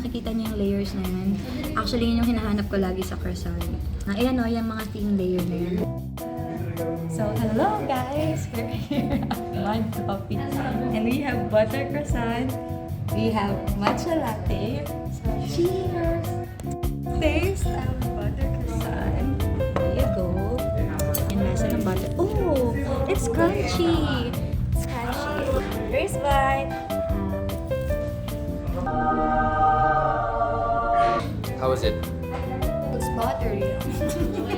nakikita niyo yung layers na yan. Actually, yun yung hinahanap ko lagi sa croissant. Ayan o, yung mga thin layer na yan. So, hello guys! We're here at Mad Coffee. And we have butter croissant. We have matcha latte. So, cheers! Taste of butter croissant. There you go. Yung lasa ng butter. Oh! It's crunchy! It's crunchy. First bite. How was it? It's buttery.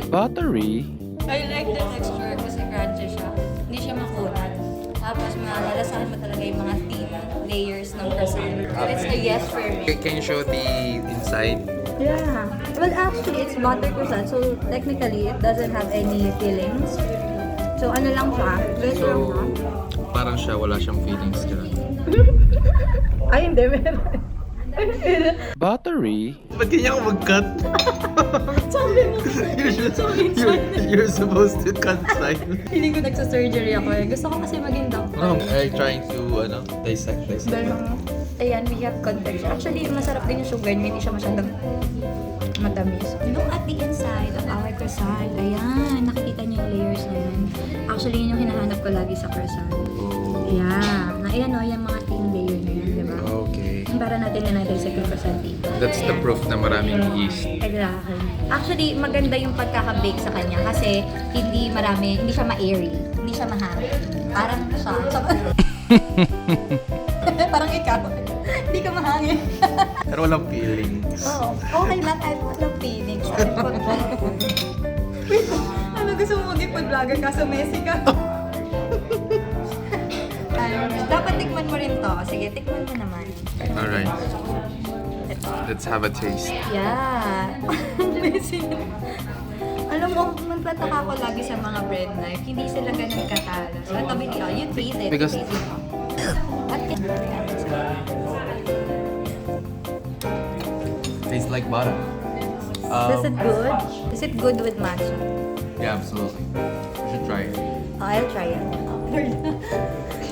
Buttery? I like the texture kasi crunchy siya. Hindi siya makunat. Tapos malalasahan mo talaga yung mga thin layers ng croissant. It's a yes for me. Can you show the inside? Yeah. Well, actually, it's butter croissant. So, technically, it doesn't have any fillings. So, ano lang siya? Veg lang siya. Parang siya, wala siyang feelings ka. Ay, hindi. Meron. Buttery? Ba't ganyan ka mag-cut? Sabi mo. You're supposed to cut side. Feeling ko nagsa-surgery ako eh. Gusto ko kasi maging doctor. No, I'm trying to, dissect. Pero, ayan, we have context. Actually, masarap din yung sugar niya. Hindi siya masyadong matamis. Look at the inside of our croissant. Ayan, nakikita niyo yung layers na yan. Actually, yun yung hinahanap ko lagi sa croissant. Yeah. Ayan o, yung mga thin layer na yan, di ba? Okay. Yung para natin na na-dissect yung croissant dito. That's the Ayan. proof na maraming yeast. Exactly. Actually, maganda yung pagkaka-bake sa kanya kasi hindi siya ma-airy, hindi siya mahangin. Parang siya. Parang ikaw. Hindi ka mahangin. Pero walang feelings. Oo. Okay lang kahit walang feelings. Wait, ano gusto mo maging food vlogger kaso Messi ka? Dapat tikman mo rin to. Sige, tikman mo naman. Alright. Let's have a taste. Yeah. Messi na. Alam mo, magpataka ko lagi sa mga bread knife, hindi sila ganun katalo. So, ito video, you taste it. Because- Taste it. What can Tastes like butter. Is it good? Is it good with matcha? Yeah, absolutely. You should try it. Oh, I'll try it.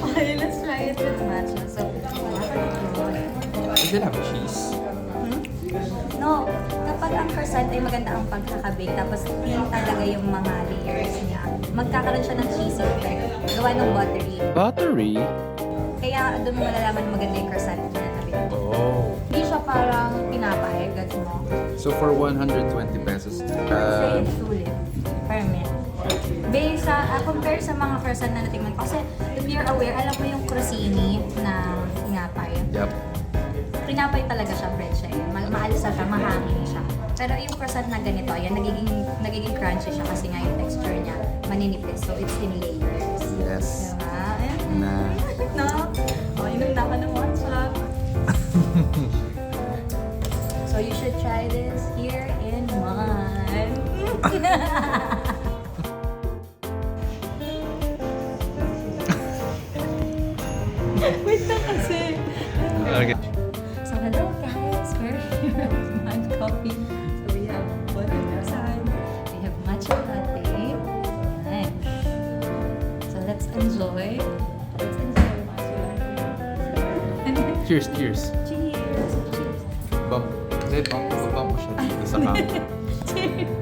Okay, let's try it with matcha. So, Does it have cheese? no, kapag ang croissant ay maganda ang pagkakabake, tapos thin talaga yung mga layers niya, magkakaroon siya ng cheesy effect. Gawa ng buttery. Buttery? Kaya doon mo malalaman maganda yung croissant niya. Oh. Hindi siya parang pinapay, gets mo? So for 120 pesos, Say it's sulit. Per minute. Based sa, compare sa mga croissant na natingnan ko. Kasi if you're aware, alam mo yung crostini na pinapay. yep. Pinapay talaga siya, bread siya eh. Maalsa siya, mahangin siya. Pero yung croissant na ganito, yan, nagiging crunchy siya kasi nga yung texture niya maninipis. So it's in layers. Yes. Diba? Ayan. Na. No? O, inom na ka ng matcha. So you should try this here in mine. Wait na kasi. Okay. So hello guys, we're here at Mad Coffee. So we have butter croissant, we have matcha latte. Nice. So let's enjoy. Let's enjoy matcha latte. Cheers. Cheers. Cheers. Bump. Bump mo siya dito sa camera. Cheers.